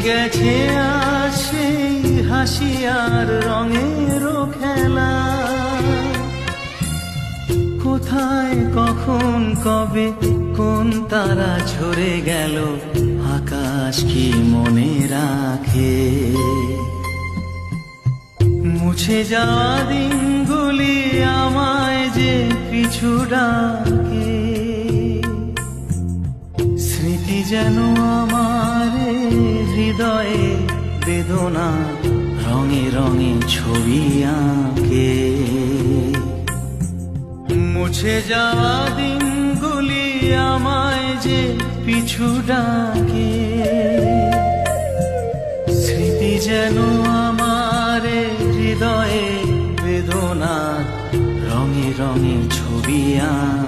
গেছে আর সেই হাসি আর রঙেরও খেলা। কোথায় কখন কবে কোন তারা ঝরে গেল, আকাশ কি মনে রাখে? মুছে যাওয়া দিনগুলি আমায় যে পিছু ডাকে, স্মৃতি যেন আমার হৃদয়ে বেদনা রঙে রঙে ছবি আঁকে। মুছে যাওয়া দিনগুলি আমায় যে পিছু ডাকে, স্মৃতি যেন আমার হৃদয়ে বেদনা রঙে রঙে ছবি আঁকে।